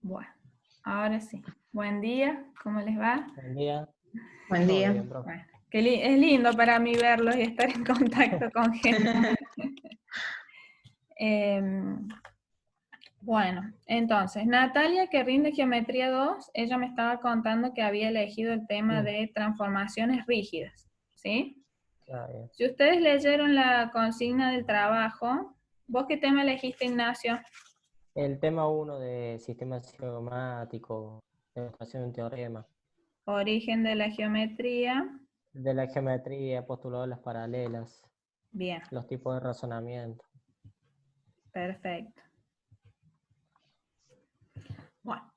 Bueno, ahora sí. Buen día, ¿cómo les va? Buen día. Buen Todo día. bien, profe. Bueno, es lindo para mí verlos y estar en contacto con gente. Bueno, entonces, Natalia, que rinde Geometría 2, ella me estaba contando que había elegido el tema de transformaciones rígidas, ¿sí? Está bien. Si ustedes leyeron la consigna del trabajo, ¿vos qué tema elegiste, Ignacio? El tema 1 de sistema axiomático, demostración de un teorema, Origen de la geometría. de la geometría, postulado de las paralelas, Bien, los tipos de razonamiento. perfecto. Bueno,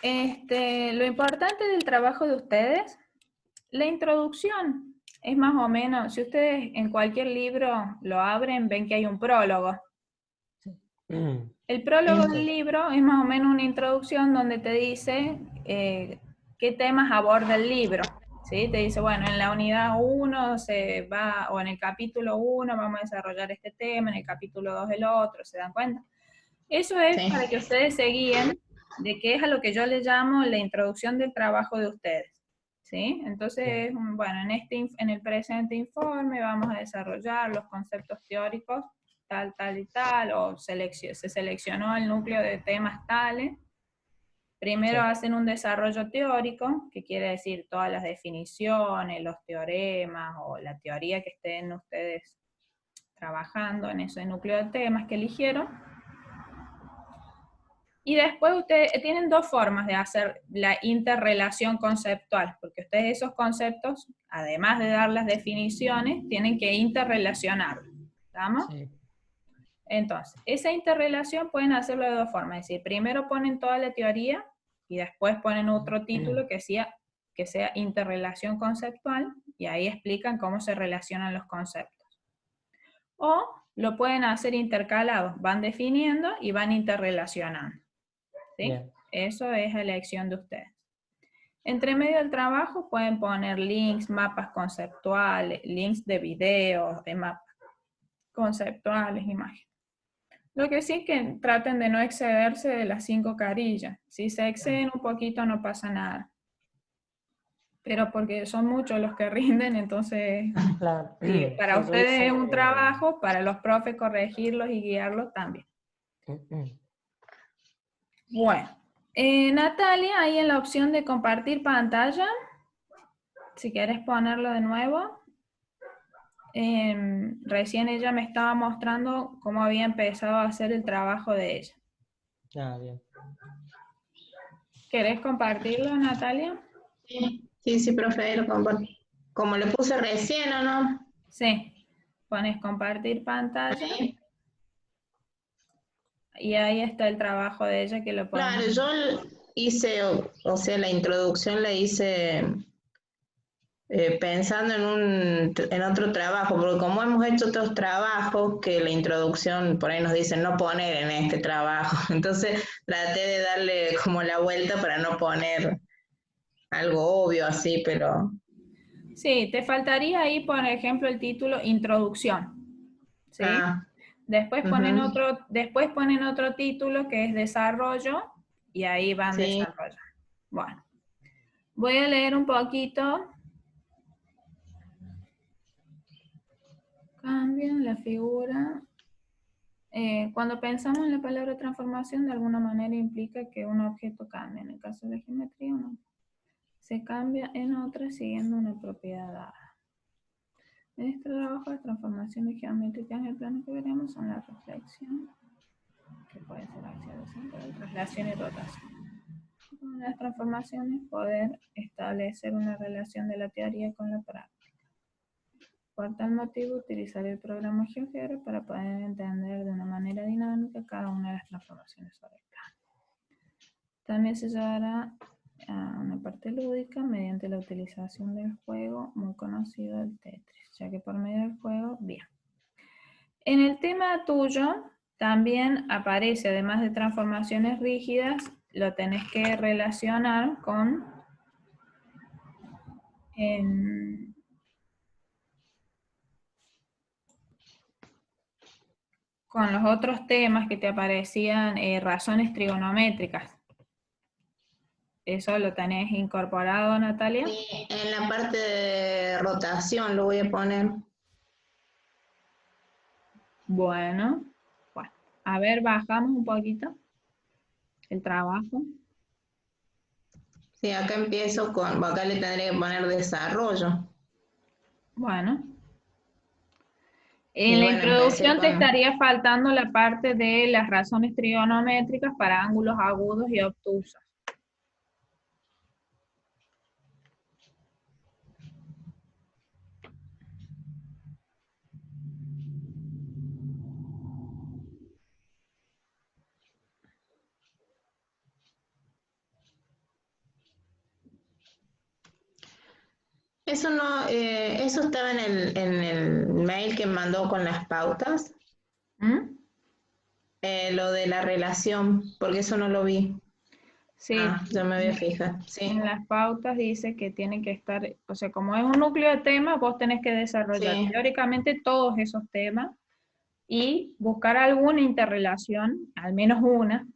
lo importante del trabajo de ustedes, la introducción, es más o menos, si ustedes en cualquier libro lo abren, ven que hay un prólogo. El prólogo del libro es más o menos una introducción donde te dice qué temas aborda el libro, ¿sí? Te dice, bueno, en la unidad 1 se va, o en el capítulo 1 vamos a desarrollar este tema, en el capítulo 2 el otro, ¿se dan cuenta? Eso es Sí. para que ustedes se guíen de qué es a lo que yo le llamo la introducción del trabajo de ustedes, ¿sí? Entonces, bueno, en el presente informe vamos a desarrollar los conceptos teóricos tal, tal y tal, o se seleccionó el núcleo de temas tales. Primero hacen un desarrollo teórico, que quiere decir todas las definiciones, los teoremas, o la teoría que estén ustedes trabajando en ese núcleo de temas que eligieron. Y después ustedes tienen dos formas de hacer la interrelación conceptual, porque ustedes esos conceptos, además de dar las definiciones, tienen que interrelacionarlos. ¿Estamos? Sí. Entonces, esa interrelación pueden hacerlo de dos formas. Es decir, primero ponen toda la teoría y después ponen otro título que sea interrelación conceptual, y ahí explican cómo se relacionan los conceptos. O lo pueden hacer intercalados, van definiendo y van interrelacionando. ¿Sí? Eso es elección de ustedes. Entre medio del trabajo pueden poner links, mapas conceptuales, links de videos, de mapas conceptuales, imágenes. Lo que sí es que traten de no excederse de las 5 carillas. Si se exceden un poquito no pasa nada. Pero porque son muchos los que rinden, entonces Claro. para Sí, yo ustedes es un hice... trabajo, para los profes corregirlos y guiarlos también. Bueno, Natalia, ahí en la opción de compartir pantalla, si quieres ponerlo de nuevo, recién ella me estaba mostrando cómo había empezado a hacer el trabajo de ella. Ah, bien. ¿Querés compartirlo, Natalia? Sí, profe, lo comparto. Como le puse recién, ¿o no? Sí, pones compartir pantalla y ahí está el trabajo de ella que lo podemos... Claro, yo hice, o sea, la introducción la hice pensando en otro trabajo, porque como hemos hecho otros trabajos que la introducción por ahí nos dicen no poner en este trabajo, entonces traté de darle como la vuelta para no poner algo obvio así, pero... Sí, te faltaría ahí, por ejemplo, el título Introducción. ¿Sí? Después ponen otro título que es Desarrollo y ahí van desarrollando. Bueno, voy a leer un poquito. Cambian la figura. Cuando pensamos en la palabra transformación, de alguna manera implica que un objeto cambia. En el caso de la geometría, se cambia en otra siguiendo una propiedad dada. En este trabajo de transformaciones geométricas en el plano que veremos son la reflexión, que puede ser acción, traslación y rotación. Con las transformaciones, poder establecer una relación de la teoría con la práctica. Por tal motivo, utilizar el programa GeoGebra para poder entender de una manera dinámica cada una de las transformaciones sobre el plano. También se llevará a una parte lúdica mediante la utilización del juego muy conocido del Tetris, ya que por medio del juego, bien. En el tema tuyo también aparece, además de transformaciones rígidas, lo tenés que relacionar con los otros temas que te aparecían, razones trigonométricas. ¿Eso lo tenés incorporado, Natalia? Sí, en la parte de rotación lo voy a poner. Bueno, a ver, bajamos un poquito el trabajo. Sí, acá empiezo con, acá le tendré que poner desarrollo. Bueno, Y en la bueno, empecé introducción te con, estaría faltando la parte de las razones trigonométricas para ángulos agudos y obtusos. eso no, eso estaba en el mail que mandó con las pautas, ¿Mm? lo de la relación, porque eso no lo vi. Sí, Ah, ya me voy a fijar, sí, en las pautas dice que tiene que estar, o sea, como es un núcleo de temas, vos tenés que desarrollar sí, teóricamente todos esos temas y buscar alguna interrelación, al menos una,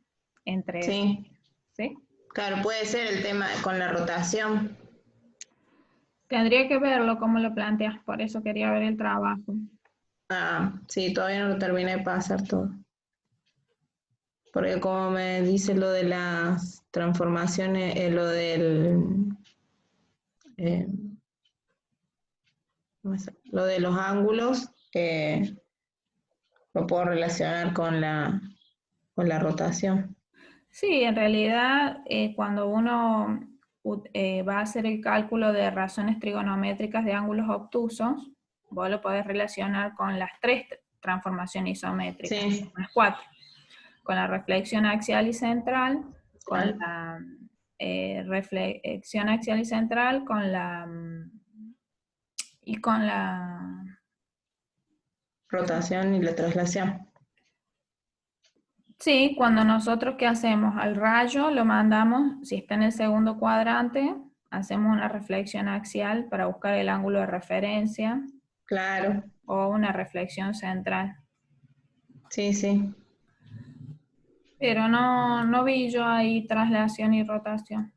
entre esos, sí. ¿sí? Claro, puede ser el tema con la rotación. Tendría que verlo cómo lo planteas, por eso quería ver el trabajo. Ah, sí, todavía no lo terminé de pasar todo. Porque como me dice lo de las transformaciones, lo del eh, lo de los ángulos, lo puedo relacionar con la rotación. Sí, en realidad cuando uno va a hacer el cálculo de razones trigonométricas de ángulos obtusos, vos lo podés relacionar con las tres transformaciones isométricas, Sí, con las cuatro, con la reflexión axial y central, con claro. la reflexión axial y central, con la y con la Rotación y la traslación. sí, cuando nosotros ¿qué hacemos? Al rayo lo mandamos, si está en el segundo cuadrante, hacemos una reflexión axial para buscar el ángulo de referencia Claro, o una reflexión central. sí, sí. Pero no vi yo ahí traslación y rotación.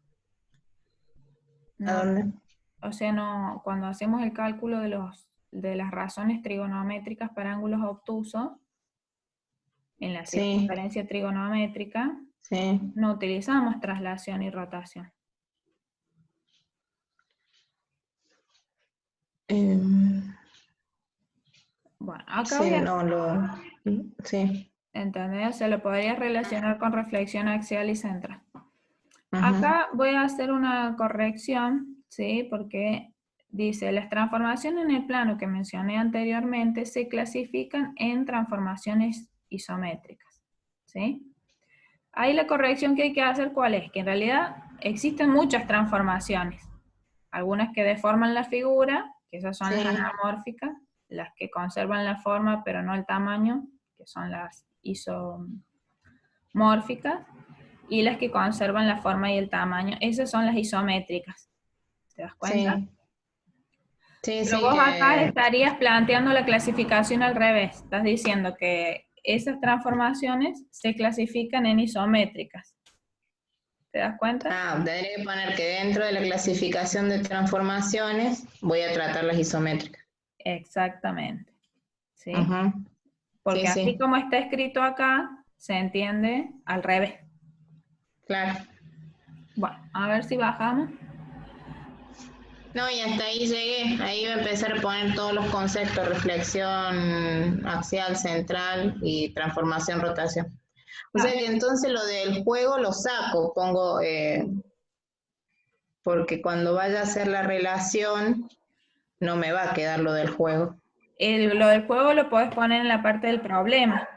¿A No, dónde? o sea, no, cuando hacemos el cálculo de las razones trigonométricas para ángulos obtusos, en la Sí, circunferencia trigonométrica, sí. no utilizamos traslación y rotación. Em, Bueno, acá sí, voy a no, lo... Sí. ¿entendés? Se lo podría relacionar con reflexión axial y central. Ajá. Acá voy a hacer una corrección, ¿sí? Porque dice, las transformaciones en el plano que mencioné anteriormente se clasifican en transformaciones isométricas, ¿sí? Ahí la corrección que hay que hacer, ¿cuál es? Que en realidad existen muchas transformaciones. Algunas que deforman la figura, que esas son las Sí, anamórficas, las que conservan la forma pero no el tamaño, que son las isomórficas, y las que conservan la forma y el tamaño, esas son las isométricas. ¿Te das cuenta? sí. Sí, Pero sí, vos acá que estarías planteando la clasificación al revés. Estás diciendo que esas transformaciones se clasifican en isométricas. ¿Te das cuenta? tendré que poner que dentro de la clasificación de transformaciones voy a tratar las isométricas. Exactamente. ¿Sí? Ajá. Sí, Porque así sí, como está escrito acá, se entiende al revés. claro. Bueno, a ver si bajamos. No, y hasta ahí llegué. Ahí voy a empezar a poner todos los conceptos, reflexión axial, central y transformación, rotación. O sea Ah, que entonces lo del juego lo saco, pongo, porque cuando vaya a hacer la relación, no me va a quedar lo del juego. lo del juego lo puedes poner en la parte del problema,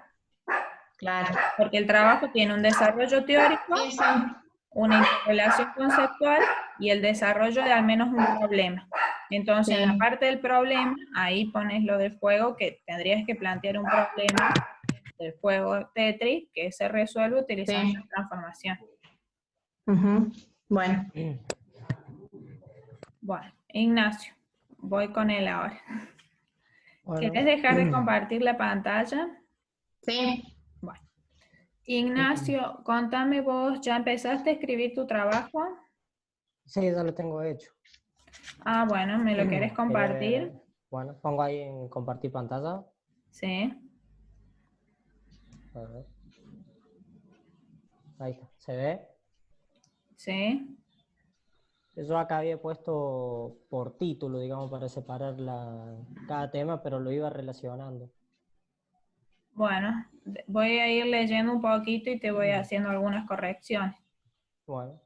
Claro. porque el trabajo tiene un desarrollo teórico, Sí, sí. una interrelación conceptual y el desarrollo de al menos un problema. Entonces, en la Sí. parte del problema, ahí pones lo del juego, que tendrías que plantear un problema del juego Tetris que se resuelve utilizando Sí. la transformación. Ujú. Bueno, Bueno, Ignacio, voy con él ahora. Bueno, ¿Querés dejar de compartir la pantalla? sí. Bueno, Ignacio, contame vos, ¿ya empezaste a escribir tu trabajo? Sí, ya lo tengo hecho. Ah, bueno, ¿me lo querés ¿Querés compartir? ver? Bueno, pongo ahí en compartir pantalla. Sí, A ver. Ahí está. ¿Se ve? sí. Yo acá había puesto por título, digamos, para separar cada tema, pero lo iba relacionando. Bueno, voy a ir leyendo un poquito y te voy haciendo algunas correcciones. Bueno.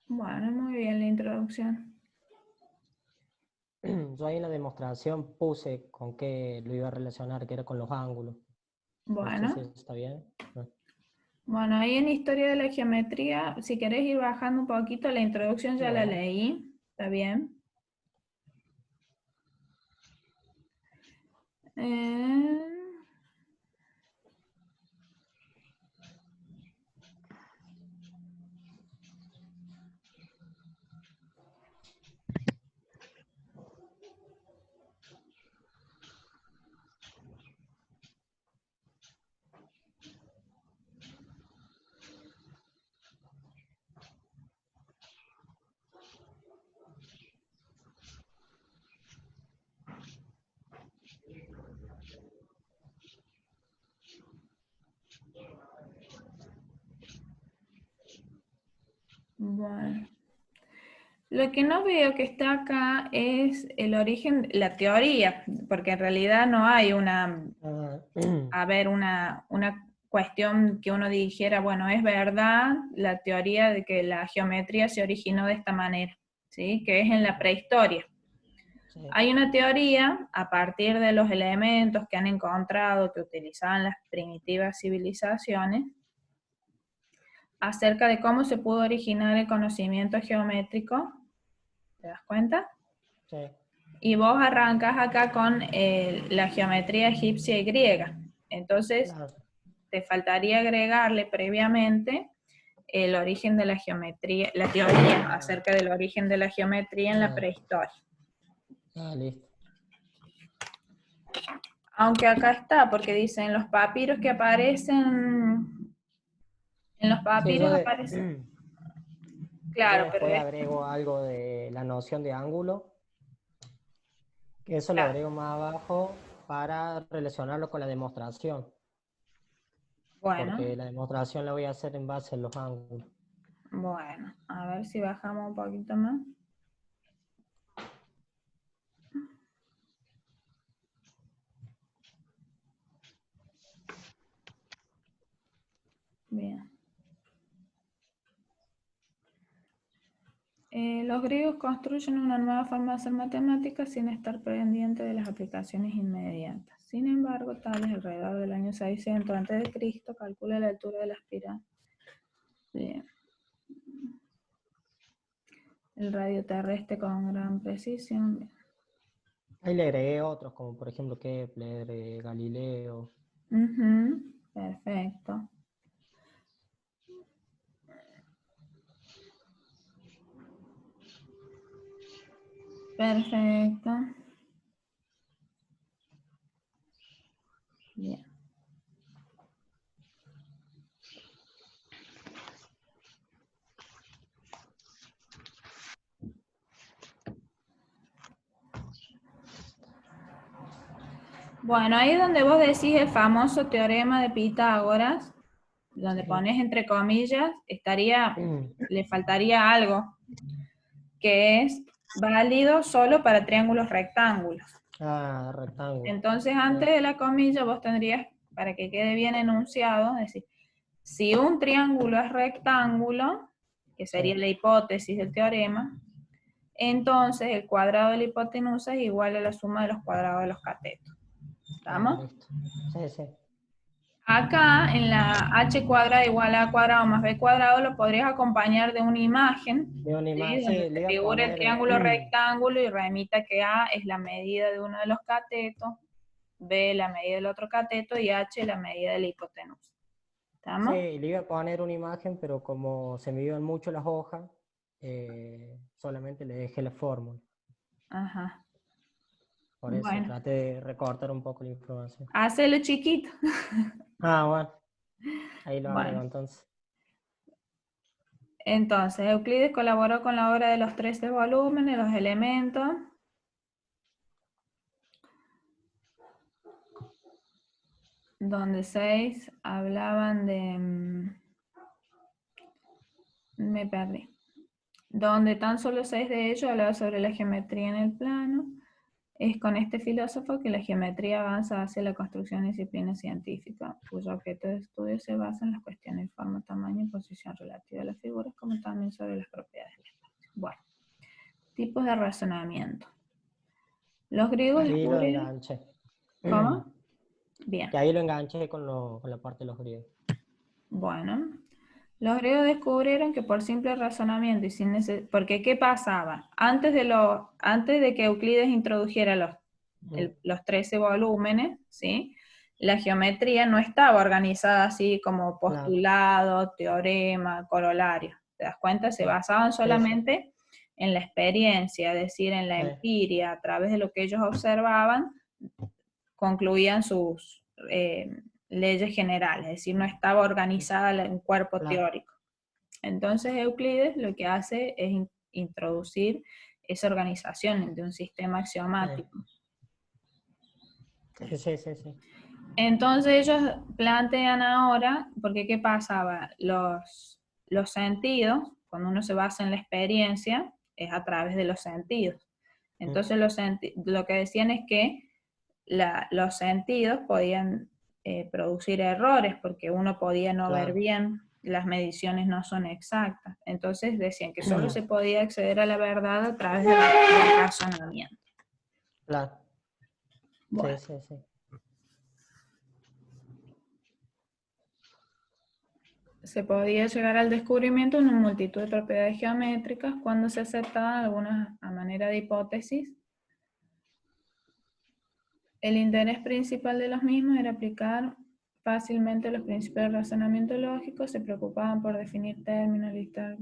Bueno, muy bien la introducción. Yo ahí en la demostración puse con qué lo iba a relacionar, que era con los ángulos. No sé si Bueno, eso está bien. No. bueno, ahí en Historia de la Geometría, si querés ir bajando un poquito, la introducción ya la Bueno. leí, ¿está bien? Eh, bueno. Lo que no veo que está acá es el origen, la teoría, porque en realidad no hay una cuestión que uno dijera, bueno, es verdad la teoría de que la geometría se originó de esta manera, ¿sí? Que es en la prehistoria. Sí. Hay una teoría a partir de los elementos que han encontrado que utilizaban las primitivas civilizaciones acerca de cómo se pudo originar el conocimiento geométrico. ¿Te das cuenta? Sí. Y vos arrancas acá con la geometría egipcia y griega. Entonces, Claro. te faltaría agregarle previamente el origen de la geometría, la teoría acerca del origen de la geometría en la prehistoria. Ah, listo. Aunque acá está, porque dicen los papiros que aparecen, en los Sí, yo, papiros aparecen, yo claro, pero después agrego algo de la noción de ángulo, que eso lo claro. agrego más abajo para relacionarlo con la demostración, Bueno, porque la demostración la voy a hacer en base a los ángulos. bueno, a ver si bajamos un poquito más. Bien. Los griegos construyen una nueva forma de hacer matemáticas sin estar pendientes de las aplicaciones inmediatas. Sin embargo, Tales, alrededor del año 600 a.C., calcula la altura de las pirámides. Bien. El radio terrestre con gran precisión. Bien. Ahí le agregué otros, como por ejemplo Kepler, Galileo. Perfecto. Perfecto. Bien. Bueno, ahí es donde vos decís el famoso teorema de Pitágoras, donde Sí. pones entre comillas, le faltaría algo, que es válido solo para triángulos rectángulos. Ah, rectángulo. Entonces, antes de la comilla, vos tendrías, para que quede bien enunciado, decir, si un triángulo es rectángulo, que sería Sí. la hipótesis del teorema, entonces el cuadrado de la hipotenusa es igual a la suma de los cuadrados de los catetos. Ah, ¿Estamos? listo. Sí, sí. Acá en la h cuadrada igual a a cuadrado más b cuadrado lo podrías acompañar de una imagen, De una ¿sí? imagen, Donde sí, le te iba a figure el poner, triángulo rectángulo y remita que A es la medida de uno de los catetos, B la medida del otro cateto y H la medida de la hipotenusa. sí, ¿Estamos? le iba a poner una imagen, pero como se me iban mucho las hojas, solamente le dejé la fórmula. Ajá. Por eso Bueno, traté de recortar un poco la información. hacelo chiquito. Ah, bueno, ahí lo agrego Bueno, entonces. entonces Euclides colaboró con la obra de los 13 volúmenes, los elementos. Donde 6 hablaban de... me perdí. Donde tan solo 6 de ellos hablaban sobre la geometría en el plano. Es con este filósofo que la geometría avanza hacia la construcción de disciplina científica, cuyo objeto de estudio se basa en las cuestiones de forma, tamaño y posición relativa a las figuras, como también sobre las propiedades del espacio. Bueno, tipos de razonamiento. Los griegos Ahí lo descubrieron... enganché. ¿Cómo? Bien. Que ahí lo enganché con la parte de los griegos. Bueno, los griegos descubrieron que por simple razonamiento y sin porque ¿qué pasaba? Antes de que Euclides introdujera los 13 volúmenes, ¿sí? La geometría no estaba organizada así como Claro. postulado, teorema, corolario. ¿Te das cuenta? Se basaban Sí, sí. solamente en la experiencia, es decir, en la Sí. empiria, a través de lo que ellos observaban, concluían sus leyes generales, es decir, no estaba organizada en cuerpo Claro. teórico. Entonces Euclides lo que hace es introducir esa organización de un sistema axiomático. Sí, sí, sí, sí. Entonces ellos plantean ahora, porque ¿qué pasaba? Los sentidos, cuando uno se basa en la experiencia, es a través de los sentidos. Entonces lo que decían es que los sentidos podían producir errores porque uno podía no ver Claro. bien, las mediciones no son exactas. Entonces decían que solo se podía acceder a la verdad a través del razonamiento. Claro. Bueno, Sí, sí, sí. se podía llegar al descubrimiento de una multitud de propiedades geométricas cuando se aceptaban algunas a manera de hipótesis. El interés principal de los mismos era aplicar fácilmente los principios del razonamiento lógico, se preocupaban por definir términos, listar.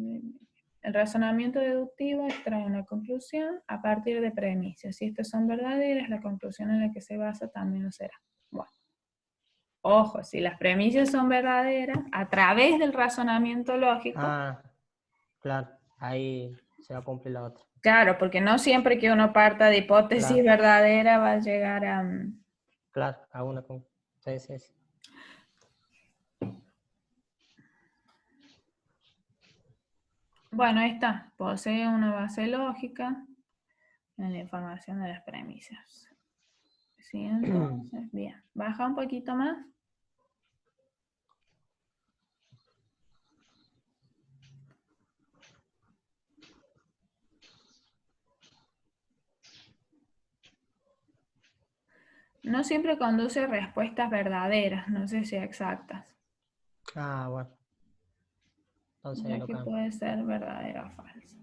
El razonamiento deductivo extrae una conclusión a partir de premisas. Si estas son verdaderas, la conclusión en la que se basa también lo será. Bueno, ojo, si las premisas son verdaderas, a través del razonamiento lógico, Ah, claro. Ahí se va a cumplir la otra. claro, porque no siempre que uno parta de hipótesis Claro. verdadera va a llegar a... Claro, a una con... Sí, sí, sí. Bueno, ahí está. Posee una base lógica en la información de las premisas. Sí, entonces, bien. Baja un poquito más. No siempre conduce a respuestas verdaderas, no sé si exactas, Ah, bueno. Entonces ya lo que cambio. puede ser verdadera o falsa.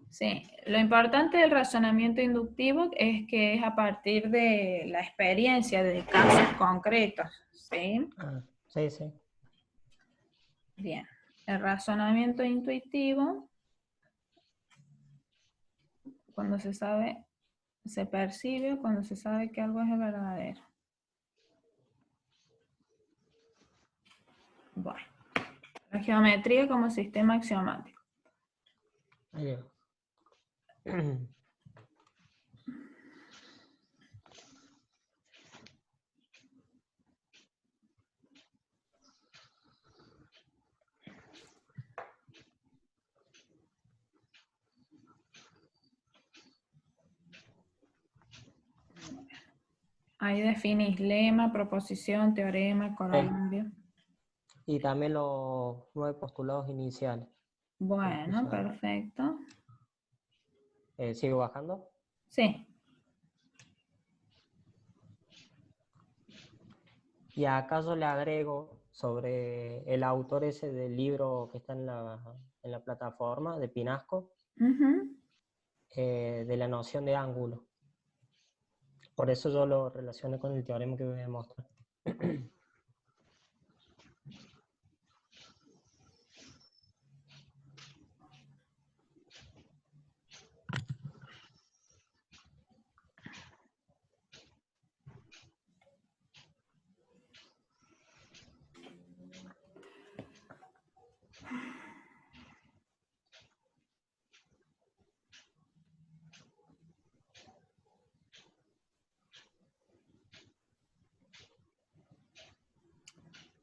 Sí, lo importante del razonamiento inductivo es que es a partir de la experiencia de casos concretos, ¿sí? Ah, sí, sí. Bien, el razonamiento intuitivo, cuando se sabe, se percibe cuando se sabe que algo es verdadero. Bueno, la geometría como sistema axiomático. Ahí llego. Ahí definís lema, proposición, teorema, corolario. Y también los 9 postulados iniciales. Bueno, perfecto. ¿Sigo bajando? Sí. Y acaso le agrego sobre el autor ese del libro que está en la plataforma de Pinasco, Ujú. de la noción de ángulo. Por eso yo lo relacioné con el teorema que voy a mostrar.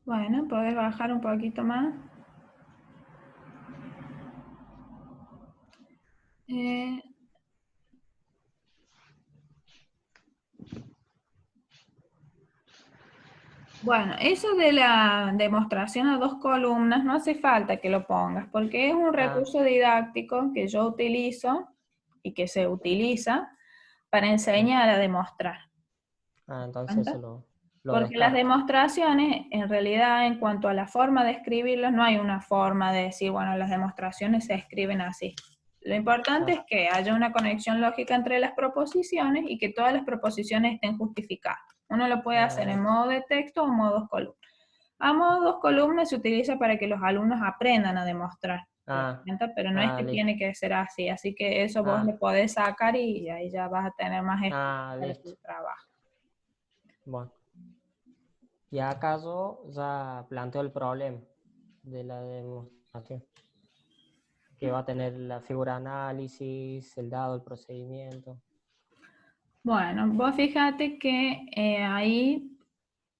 Bueno, podés bajar un poquito más. Eh, bueno, eso de la demostración a 2 columnas no hace falta que lo pongas, porque es un recurso didáctico que yo utilizo y que se utiliza para enseñar a demostrar. Entonces eso lo Porque las descarto. demostraciones, en realidad, en cuanto a la forma de escribirlas, no hay una forma de decir, bueno, las demostraciones se escriben así. Lo importante es que haya una conexión lógica entre las proposiciones y que todas las proposiciones estén justificadas. Uno lo puede hacer en modo de texto o en modo 2 columnas. A modo 2 columnas se utiliza para que los alumnos aprendan a demostrar, pero no es que tiene que ser así. Así que eso vos lo podés sacar y ahí ya vas a tener más espacio para tu trabajo. Bueno. ¿Y acaso ya planteo el problema de la demostración? Que va a tener la figura de análisis, el dado, el procedimiento. Bueno, vos fíjate que ahí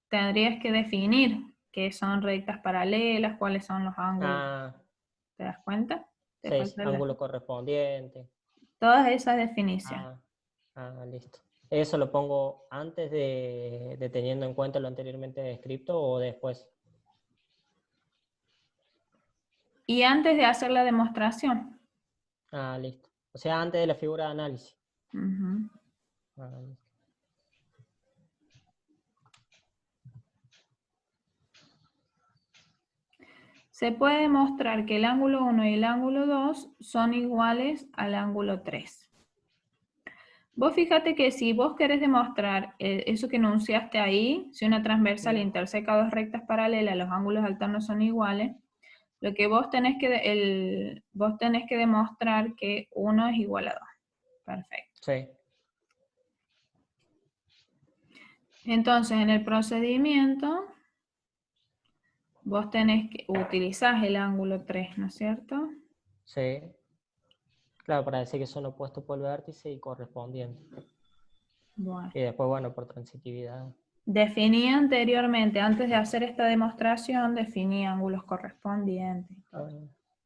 tendrías que definir qué son rectas paralelas, cuáles son los ángulos. ¿Te das cuenta? Sí, ángulo correspondiente. Todas esas definiciones. Listo. ¿Eso lo pongo antes de teniendo en cuenta lo anteriormente descrito o después? Y antes de hacer la demostración. Listo. O sea, antes de la figura de análisis. Uh-huh. Listo. Se puede demostrar que el ángulo 1 y el ángulo 2 son iguales al ángulo 3. Vos fíjate que si vos querés demostrar eso que enunciaste ahí, si una transversal interseca dos rectas paralelas, los ángulos alternos son iguales, lo que vos tenés que demostrar que 1 es igual a 2. Perfecto. Sí. Entonces, en el procedimiento, vos utilizás el ángulo 3, ¿no es cierto? Sí. Claro, para decir que son opuestos por el vértice y correspondientes. Bueno. Y después, bueno, por transitividad. Definí anteriormente, antes de hacer esta demostración, definí ángulos correspondientes.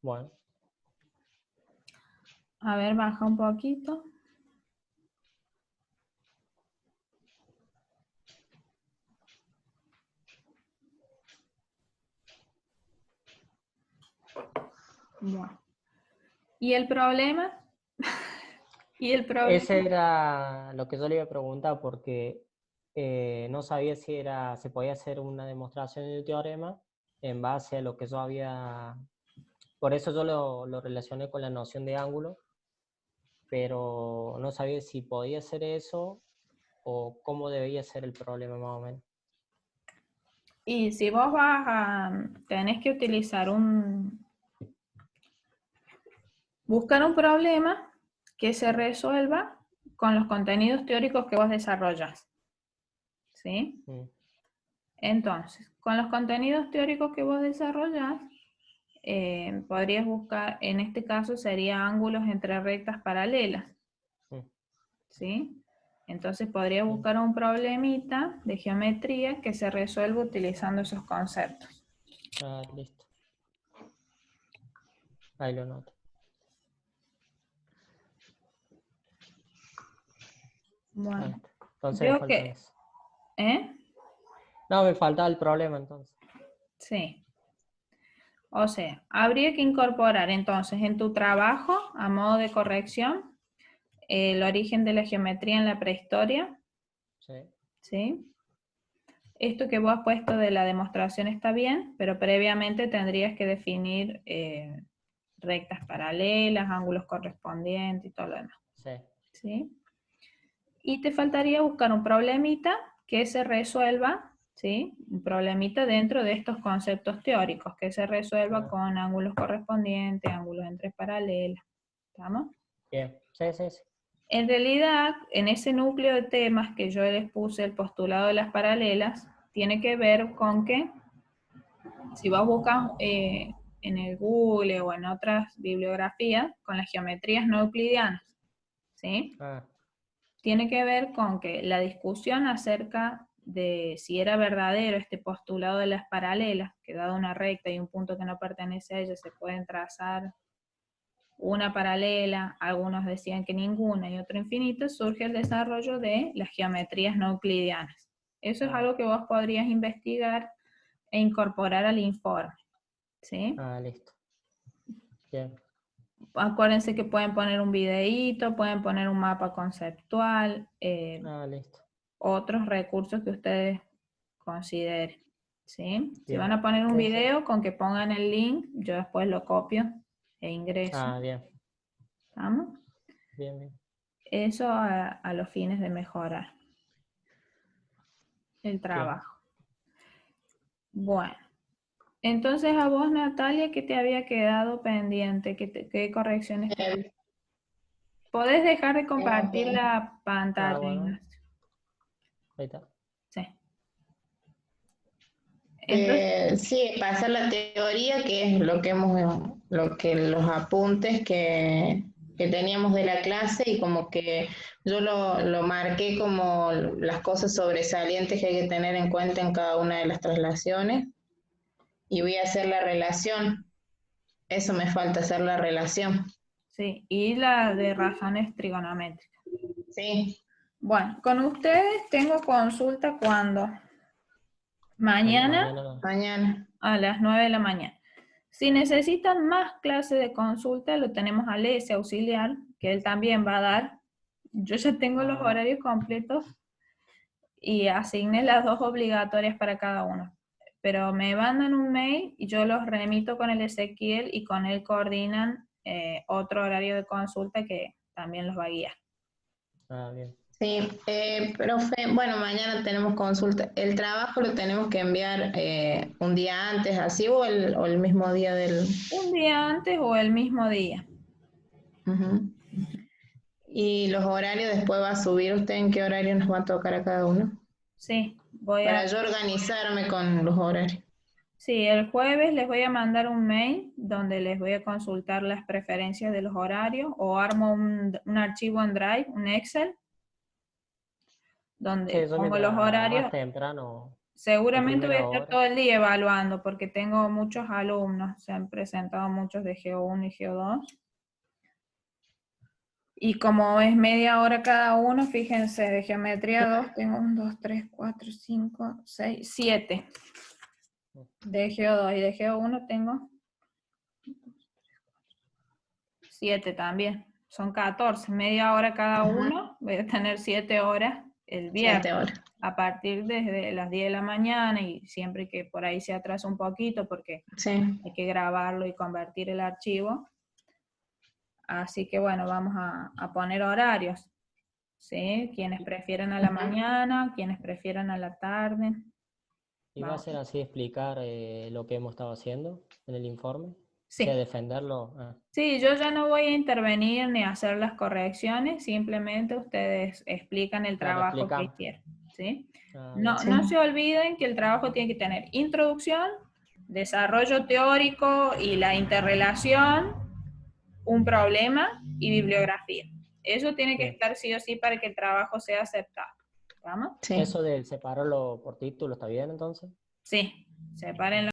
Bueno. A ver, baja un poquito. Bueno. ¿Y el problema? ¿Y el problema? Ese era lo que yo le iba a preguntar porque no sabía si se podía hacer una demostración de un teorema en base a lo que yo había... Por eso yo lo relacioné con la noción de ángulo, pero no sabía si podía hacer eso o cómo debía ser el problema más o menos. Y si vos tenés que utilizar buscar un problema que se resuelva con los contenidos teóricos que vos desarrollas. ¿Sí? Entonces, con los contenidos teóricos que vos desarrollas, podrías buscar, en este caso sería ángulos entre rectas paralelas. ¿Sí? Entonces podría buscar un problemita de geometría que se resuelva utilizando esos conceptos. Listo. Ahí lo noto. Bueno. Entonces me falta eso. No, me faltaba el problema entonces. Sí. O sea, habría que incorporar entonces en tu trabajo, a modo de corrección, el origen de la geometría en la prehistoria. Sí. ¿Sí? Esto que vos has puesto de la demostración está bien, pero previamente tendrías que definir rectas paralelas, ángulos correspondientes y todo lo demás. Sí. ¿Sí? Y te faltaría buscar un problemita que se resuelva, ¿sí? Un problemita dentro de estos conceptos teóricos, que se resuelva con ángulos correspondientes, ángulos en tres paralelas. ¿Estamos? Bien. Sí, sí, sí. En realidad, en ese núcleo de temas que yo les puse, el postulado de las paralelas, tiene que ver con que si vos buscas en el Google o en otras bibliografías, con las geometrías no euclidianas, ¿sí? Tiene que ver con que la discusión acerca de si era verdadero este postulado de las paralelas, que dado una recta y un punto que no pertenece a ella, se pueden trazar una paralela, algunos decían que ninguna y otro infinito, surge el desarrollo de las geometrías no euclidianas. Eso es algo que vos podrías investigar e incorporar al informe, ¿sí? Listo. Bien. Acuérdense que pueden poner un videíto, pueden poner un mapa conceptual, Listo. otros recursos que ustedes consideren, ¿sí? Si Bien. van a poner un Sí, video, con que pongan el link, yo después lo copio e ingreso. bien. ¿Estamos? Bien, bien. Eso a los fines de mejorar el trabajo. Bueno, entonces a vos, Natalia, ¿qué te había quedado pendiente? ¿Qué correcciones te había? Podés dejar de compartir la pantalla, Bueno. Ignacio. Ahí está. Sí. Entonces, Sí, pasar la teoría, que es lo que los apuntes que teníamos de la clase, y como que yo lo marqué como las cosas sobresalientes que hay que tener en cuenta en cada una de las traslaciones, y voy a hacer la relación. Eso me falta, hacer la relación. sí, y la de razones trigonométricas. Sí. Bueno, con ustedes tengo consulta cuando mañana Mañana. a las 9 de la mañana. Si necesitan más clases de consulta, lo tenemos a ese auxiliar, que él también va a dar. Yo ya tengo los horarios completos y asigné las 2 obligatorias para cada uno. Pero me mandan un mail y yo los remito con el Ezequiel y con él coordinan otro horario de consulta que también los va a guiar. Bien. Sí, profe, bueno, mañana tenemos consulta. ¿El trabajo lo tenemos que enviar un día antes, así, o el mismo día del...? Un día antes o el mismo día. Uh-huh. ¿Y los horarios después va a subir usted en qué horario nos va a tocar a cada uno? Sí, Para yo organizarme con los horarios. Sí, el jueves les voy a mandar un mail donde les voy a consultar las preferencias de los horarios, o armo un archivo en Drive, un Excel, donde Yo pongo los horarios. más temprano. Seguramente voy a estar Hora. todo el día evaluando porque tengo muchos alumnos, se han presentado muchos de Geo1 y Geo2. Y como es media hora cada uno, fíjense, de Geometría 2 tengo 1, 2, 3, 4, 5, 6, 7. De Geo2 y de Geo1 tengo 7 también. Son 14, media hora cada uno. Voy a tener 7 horas el viernes. 7 horas. A partir desde las 10 de la mañana, y siempre que por ahí se atrasa un poquito porque hay que grabarlo y convertir el archivo. Así que bueno, vamos a poner horarios, ¿sí? Quienes prefieren a la mañana, quienes prefieren a la tarde. ¿Y va a ser así explicar lo que hemos estado haciendo en el informe? Sí. O sea, defenderlo. Sí, yo ya no voy a intervenir ni a hacer las correcciones, simplemente ustedes explican el trabajo que hicieron, ¿sí? No se olviden que el trabajo tiene que tener introducción, desarrollo teórico y la interrelación, un problema y bibliografía. Eso tiene que estar sí o sí para que el trabajo sea aceptado. ¿Vamos? ¿Eso del separarlo por título está bien entonces? Sí, sepárenlo